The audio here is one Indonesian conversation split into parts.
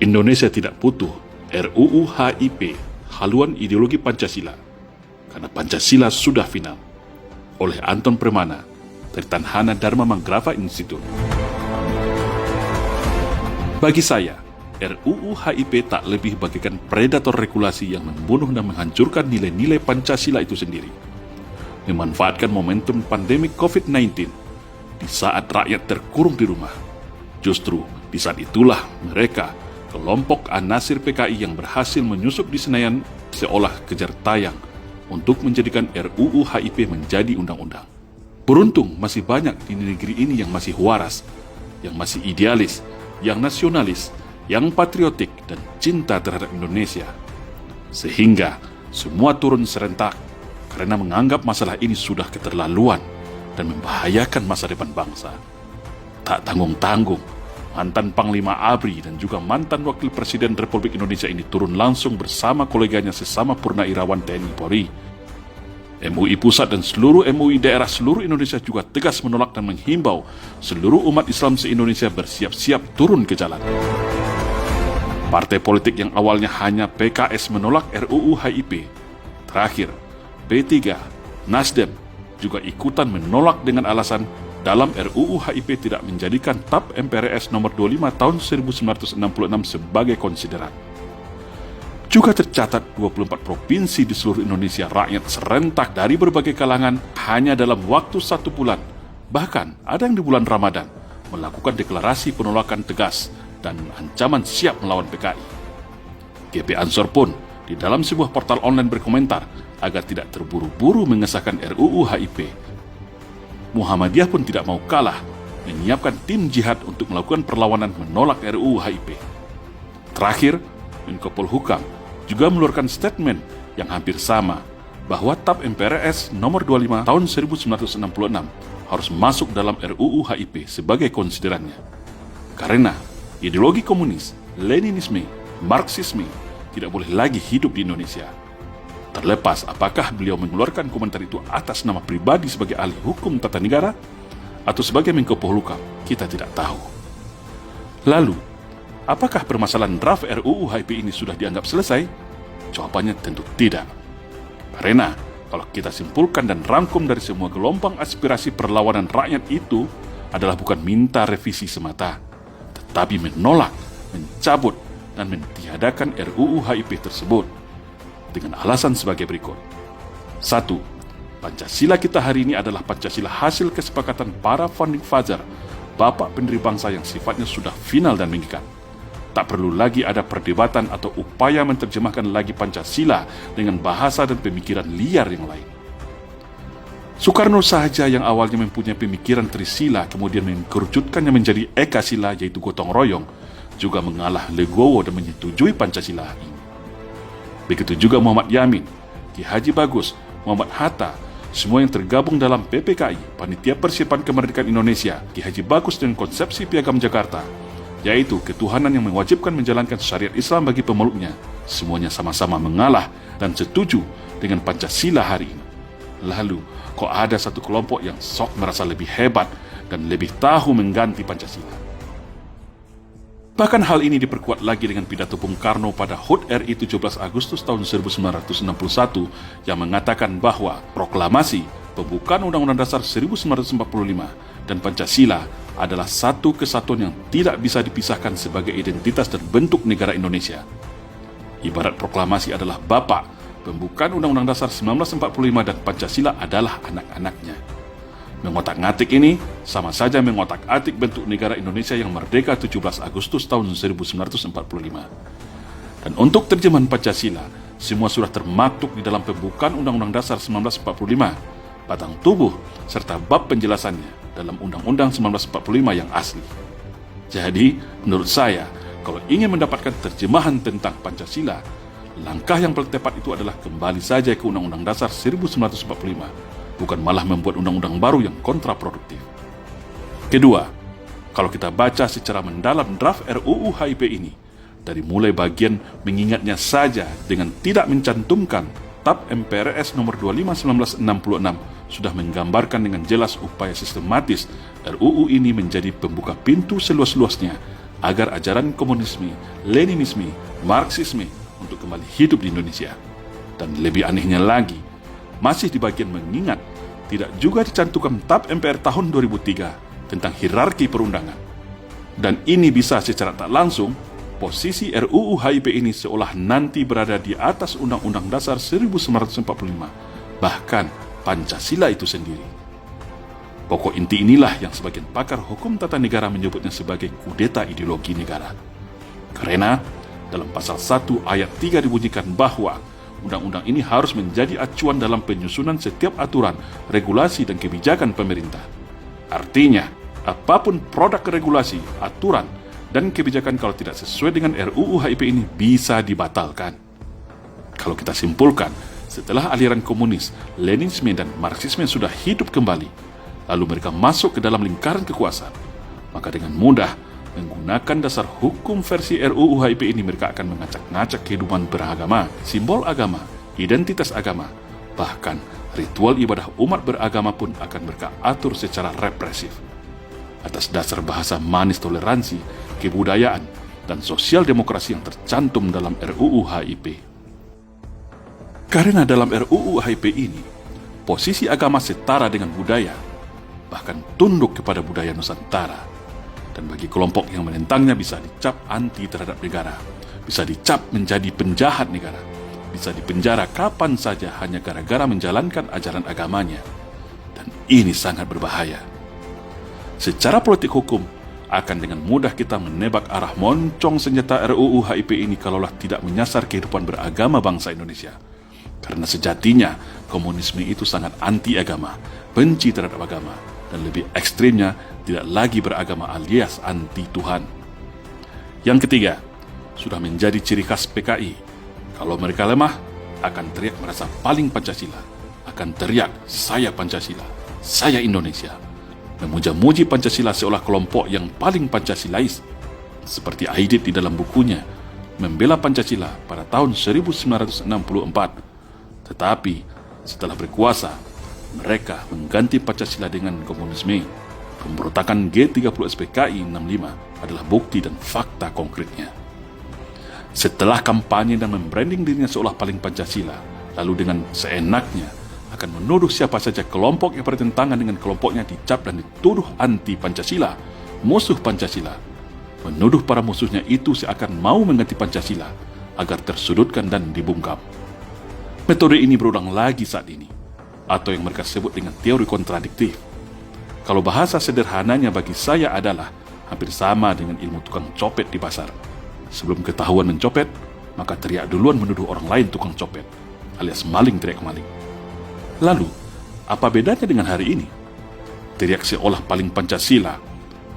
Indonesia tidak butuh RUU HIP, haluan ideologi Pancasila, karena Pancasila sudah final. Oleh Anton Permana, dari Tanhana Dharma Manggrava Institute. Bagi saya, RUU HIP tak lebih bagaikan predator regulasi yang membunuh dan menghancurkan nilai-nilai Pancasila itu sendiri. Memanfaatkan momentum pandemi COVID-19 di saat rakyat terkurung di rumah. Justru di saat itulah mereka, kelompok An-Nasir PKI yang berhasil menyusup di Senayan seolah kejar tayang untuk menjadikan RUU HIP menjadi undang-undang. Beruntung masih banyak di negeri ini yang masih waras, yang masih idealis, yang nasionalis, yang patriotik dan cinta terhadap Indonesia. Sehingga semua turun serentak karena menganggap masalah ini sudah keterlaluan dan membahayakan masa depan bangsa. Tak tanggung-tanggung, mantan Panglima ABRI dan juga mantan Wakil Presiden Republik Indonesia ini turun langsung bersama koleganya sesama Purnawirawan TNI Polri. MUI Pusat dan seluruh MUI daerah seluruh Indonesia juga tegas menolak dan menghimbau seluruh umat Islam se-Indonesia bersiap-siap turun ke jalan. Partai politik yang awalnya hanya PKS menolak RUU HIP, terakhir P3, Nasdem juga ikutan menolak dengan alasan dalam RUU HIP tidak menjadikan TAP MPRS nomor 25 tahun 1966 sebagai konsideran. Juga tercatat 24 provinsi di seluruh Indonesia rakyat serentak dari berbagai kalangan hanya dalam waktu 1 bulan, bahkan ada yang di bulan Ramadan, melakukan deklarasi penolakan tegas dan ancaman siap melawan PKI. GP Ansor pun di dalam sebuah portal online berkomentar agar tidak terburu-buru mengesahkan RUU HIP. Muhammadiyah pun tidak mau kalah, menyiapkan tim jihad untuk melakukan perlawanan menolak RUU HIP. Terakhir, Menko Polhukam juga mengeluarkan statement yang hampir sama, bahwa TAP MPRS nomor 25 tahun 1966 harus masuk dalam RUU HIP sebagai konsiderannya. Karena ideologi komunis, Leninisme, Marxisme tidak boleh lagi hidup di Indonesia. Terlepas apakah beliau mengeluarkan komentar itu atas nama pribadi sebagai ahli hukum tata negara atau sebagai Menko Polhukam, kita tidak tahu. Lalu, apakah permasalahan draft RUU HIP ini sudah dianggap selesai? Jawabannya tentu tidak. Karena kalau kita simpulkan dan rangkum dari semua gelombang aspirasi perlawanan rakyat itu adalah bukan minta revisi semata, tetapi menolak, mencabut, dan mentiadakan RUU HIP tersebut dengan alasan sebagai berikut. 1. Pancasila kita hari ini adalah Pancasila hasil kesepakatan para founding father, bapak pendiri bangsa yang sifatnya sudah final dan mengikat. Tak perlu lagi ada perdebatan atau upaya menerjemahkan lagi Pancasila dengan bahasa dan pemikiran liar yang lain. Soekarno saja yang awalnya mempunyai pemikiran Trisila kemudian mengerucutkannya menjadi Ekasila yaitu gotong royong, juga mengalah legowo dan menyetujui Pancasila ini. Begitu juga Muhammad Yamin, Ki Haji Bagus, Muhammad Hatta, semua yang tergabung dalam PPKI, Panitia Persiapan Kemerdekaan Indonesia, Ki Haji Bagus dengan konsepsi Piagam Jakarta, yaitu ketuhanan yang mewajibkan menjalankan syariat Islam bagi pemeluknya, semuanya sama-sama mengalah dan setuju dengan Pancasila hari ini. Lalu, kok ada satu kelompok yang sok merasa lebih hebat dan lebih tahu mengganti Pancasila? Bahkan hal ini diperkuat lagi dengan pidato Bung Karno pada HUT RI 17 Agustus tahun 1961 yang mengatakan bahwa proklamasi pembukaan Undang-Undang Dasar 1945 dan Pancasila adalah satu kesatuan yang tidak bisa dipisahkan sebagai identitas dan bentuk negara Indonesia. Ibarat proklamasi adalah bapak, pembukaan Undang-Undang Dasar 1945 dan Pancasila adalah anak-anaknya. Mengotak-ngatik ini sama saja mengotak-atik bentuk negara Indonesia yang merdeka 17 Agustus tahun 1945. Dan untuk terjemahan Pancasila, semua sudah termaktub di dalam pembukaan Undang-Undang Dasar 1945, batang tubuh, serta bab penjelasannya dalam Undang-Undang 1945 yang asli. Jadi, menurut saya, kalau ingin mendapatkan terjemahan tentang Pancasila, langkah yang paling tepat itu adalah kembali saja ke Undang-Undang Dasar 1945, bukan malah membuat undang-undang baru yang kontraproduktif. Kedua, kalau kita baca secara mendalam draft RUU HIP ini, dari mulai bagian mengingatnya saja dengan tidak mencantumkan TAP MPRS nomor 25 1966 sudah menggambarkan dengan jelas upaya sistematis RUU ini menjadi pembuka pintu seluas-luasnya agar ajaran komunisme, Leninisme, Marxisme untuk kembali hidup di Indonesia. Dan lebih anehnya lagi, masih di bagian mengingat, tidak juga dicantumkan TAP MPR tahun 2003 tentang hierarki perundangan. Dan ini bisa secara tak langsung, posisi RUU HIP ini seolah nanti berada di atas Undang-Undang Dasar 1945, bahkan Pancasila itu sendiri. Pokok inti inilah yang sebagian pakar hukum tata negara menyebutnya sebagai kudeta ideologi negara. Karena dalam pasal 1 ayat 3 dibunyikan bahwa undang-undang ini harus menjadi acuan dalam penyusunan setiap aturan, regulasi, dan kebijakan pemerintah. Artinya, apapun produk regulasi, aturan, dan kebijakan kalau tidak sesuai dengan RUU HIP ini bisa dibatalkan. Kalau kita simpulkan, setelah aliran komunis, Leninisme, dan Marxisme sudah hidup kembali, lalu mereka masuk ke dalam lingkaran kekuasaan, maka dengan mudah menggunakan dasar hukum versi RUU HIP ini mereka akan mengacak-ngacak kehidupan beragama, simbol agama, identitas agama, bahkan ritual ibadah umat beragama pun akan mereka atur secara represif. Atas dasar bahasa manis toleransi, kebudayaan, dan sosial demokrasi yang tercantum dalam RUU HIP. Karena dalam RUU HIP ini, posisi agama setara dengan budaya, bahkan tunduk kepada budaya Nusantara. Dan bagi kelompok yang menentangnya bisa dicap anti terhadap negara, bisa dicap menjadi penjahat negara, bisa dipenjara kapan saja hanya gara-gara menjalankan ajaran agamanya. Dan ini sangat berbahaya. Secara politik hukum, akan dengan mudah kita menebak arah moncong senjata RUU HIP ini kalaulah tidak menyasar kehidupan beragama bangsa Indonesia. Karena sejatinya, komunisme itu sangat anti agama, benci terhadap agama, dan lebih ekstrimnya, tidak lagi beragama alias anti Tuhan. Yang ketiga, sudah menjadi ciri khas PKI. Kalau mereka lemah, akan teriak merasa paling Pancasila, akan teriak saya Pancasila, saya Indonesia, memuja-muji Pancasila seolah kelompok yang paling Pancasilais, seperti Aidit di dalam bukunya Membela Pancasila pada tahun 1964. Tetapi setelah berkuasa, mereka mengganti Pancasila dengan komunisme. Pemberontakan G30 SPKI 65 adalah bukti dan fakta konkretnya. Setelah kampanye dan membranding dirinya seolah paling Pancasila, lalu dengan seenaknya akan menuduh siapa saja kelompok yang bertentangan dengan kelompoknya dicap dan dituduh anti Pancasila, musuh Pancasila. Menuduh para musuhnya itu seakan mau mengganti Pancasila agar tersudutkan dan dibungkam. Metode ini berulang lagi saat ini, atau yang mereka sebut dengan teori kontradiktif. Kalau bahasa sederhananya bagi saya adalah hampir sama dengan ilmu tukang copet di pasar. Sebelum ketahuan mencopet, maka teriak duluan menuduh orang lain tukang copet, alias maling teriak maling. Lalu, apa bedanya dengan hari ini? Teriak seolah paling Pancasila,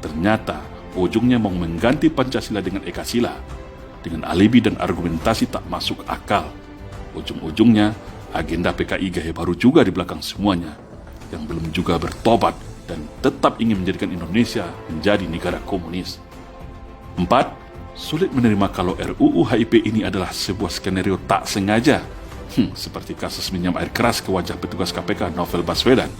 ternyata ujungnya mau mengganti Pancasila dengan Ekasila, dengan alibi dan argumentasi tak masuk akal. Ujung-ujungnya, agenda PKI gaya baru juga di belakang semuanya, yang belum juga bertobat dan tetap ingin menjadikan Indonesia menjadi negara komunis. 4. Sulit menerima kalau RUU HIP ini adalah sebuah skenario tak sengaja, seperti kasus minyak air keras ke wajah petugas KPK Novel Baswedan,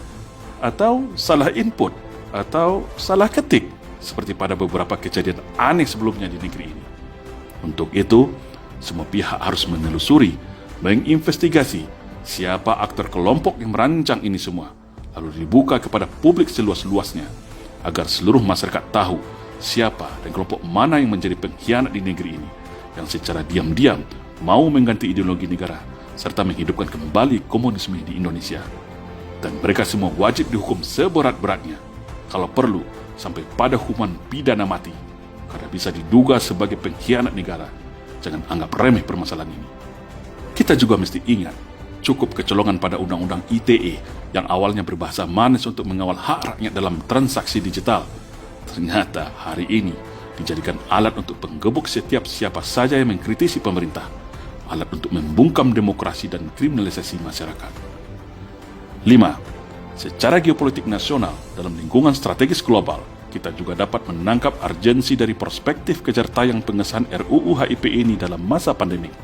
atau salah input, atau salah ketik, seperti pada beberapa kejadian aneh sebelumnya di negeri ini. Untuk itu, semua pihak harus menelusuri, menginvestigasi siapa aktor kelompok yang merancang ini semua, lalu dibuka kepada publik seluas-luasnya, agar seluruh masyarakat tahu siapa dan kelompok mana yang menjadi pengkhianat di negeri ini, yang secara diam-diam mau mengganti ideologi negara, serta menghidupkan kembali komunisme di Indonesia. Dan mereka semua wajib dihukum seberat-beratnya, kalau perlu sampai pada hukuman pidana mati, karena bisa diduga sebagai pengkhianat negara. Jangan anggap remeh permasalahan ini. Kita juga mesti ingat, cukup kecolongan pada Undang-Undang ITE yang awalnya berbahasa manis untuk mengawal hak rakyat dalam transaksi digital, ternyata hari ini dijadikan alat untuk penggebuk setiap siapa saja yang mengkritisi pemerintah, alat untuk membungkam demokrasi dan kriminalisasi masyarakat. 5. Secara geopolitik nasional dalam lingkungan strategis global, kita juga dapat menangkap urgensi dari perspektif kejar tayang pengesahan RUU HIP ini dalam masa pandemik.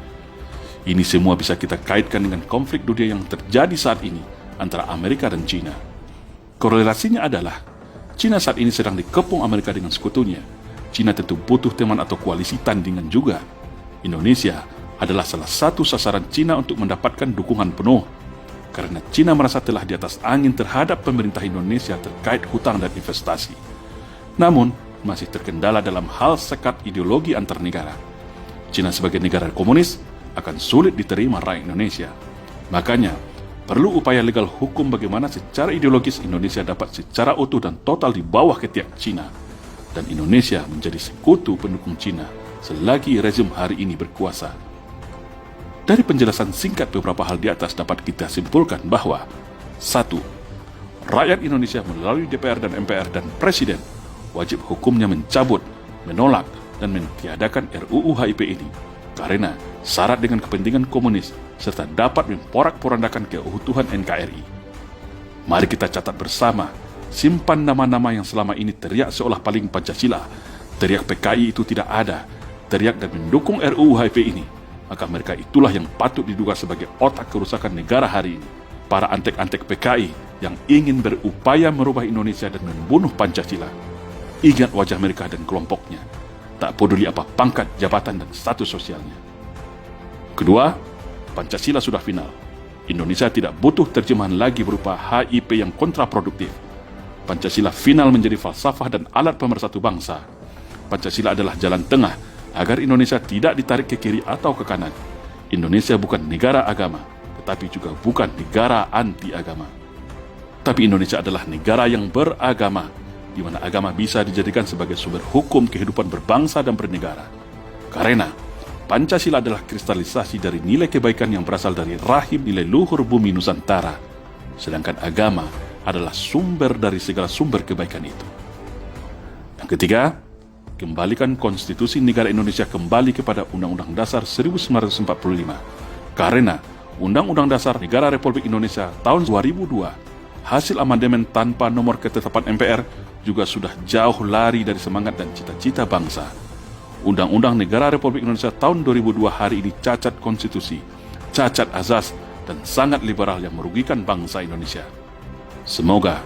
Ini semua bisa kita kaitkan dengan konflik dunia yang terjadi saat ini antara Amerika dan China. Korelasinya adalah China saat ini sedang dikepung Amerika dengan sekutunya, Cina tentu butuh teman atau koalisi tandingan juga. Indonesia adalah salah satu sasaran Cina untuk mendapatkan dukungan penuh, karena Cina merasa telah di atas angin terhadap pemerintah Indonesia terkait hutang dan investasi. Namun, masih terkendala dalam hal sekat ideologi antar negara. Cina sebagai negara komunis akan sulit diterima rakyat Indonesia. Makanya, perlu upaya legal hukum bagaimana secara ideologis Indonesia dapat secara utuh dan total di bawah ketiak Cina, dan Indonesia menjadi sekutu pendukung Cina selagi rezim hari ini berkuasa. Dari penjelasan singkat beberapa hal di atas dapat kita simpulkan bahwa 1. Rakyat Indonesia melalui DPR dan MPR dan Presiden wajib hukumnya mencabut, menolak, dan mentiadakan RUU HIP ini karena syarat dengan kepentingan komunis serta dapat memporak-porandakan keutuhan NKRI. Mari kita catat bersama, simpan nama-nama yang selama ini teriak seolah paling Pancasila, teriak PKI itu tidak ada, teriak dan mendukung RUU HIP ini, maka mereka itulah yang patut diduga sebagai otak kerusakan negara hari ini. Para antek-antek PKI yang ingin berupaya merubah Indonesia dan membunuh Pancasila. Ingat wajah mereka dan kelompoknya, tak peduli apa pangkat, jabatan, dan status sosialnya. Kedua, Pancasila sudah final. Indonesia tidak butuh terjemahan lagi berupa HIP yang kontraproduktif. Pancasila final menjadi falsafah dan alat pemersatu bangsa. Pancasila adalah jalan tengah agar Indonesia tidak ditarik ke kiri atau ke kanan. Indonesia bukan negara agama, tetapi juga bukan negara anti-agama. Tapi Indonesia adalah negara yang beragama, di mana agama bisa dijadikan sebagai sumber hukum kehidupan berbangsa dan bernegara. Karena Pancasila adalah kristalisasi dari nilai kebaikan yang berasal dari rahim nilai luhur bumi Nusantara, sedangkan agama adalah sumber dari segala sumber kebaikan itu. Yang ketiga, kembalikan konstitusi negara Indonesia kembali kepada Undang-Undang Dasar 1945, karena Undang-Undang Dasar Negara Republik Indonesia tahun 2002, hasil amandemen tanpa nomor ketetapan MPR, juga sudah jauh lari dari semangat dan cita-cita bangsa. Undang-Undang Negara Republik Indonesia tahun 2002 hari ini cacat konstitusi, cacat azas, dan sangat liberal yang merugikan bangsa Indonesia. Semoga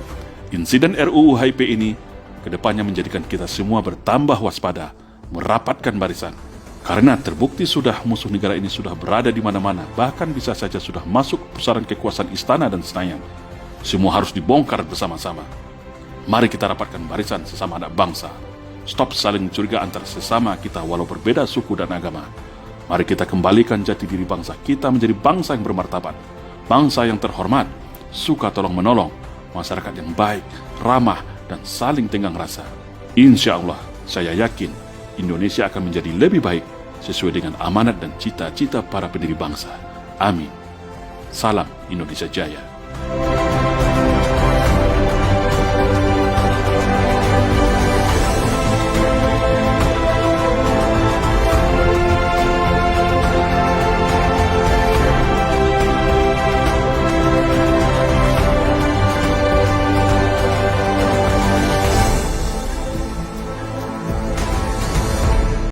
insiden RUU HIP ini kedepannya menjadikan kita semua bertambah waspada, merapatkan barisan. Karena terbukti sudah musuh negara ini sudah berada di mana-mana, bahkan bisa saja sudah masuk pusaran kekuasaan istana dan Senayan. Semua harus dibongkar bersama-sama. Mari kita rapatkan barisan sesama anak bangsa. Stop saling curiga antar sesama kita walau berbeda suku dan agama. Mari kita kembalikan jati diri bangsa kita menjadi bangsa yang bermartabat, bangsa yang terhormat, suka tolong-menolong, masyarakat yang baik, ramah, dan saling tenggang rasa. Insya Allah, saya yakin Indonesia akan menjadi lebih baik sesuai dengan amanat dan cita-cita para pendiri bangsa. Amin. Salam Indonesia Jaya.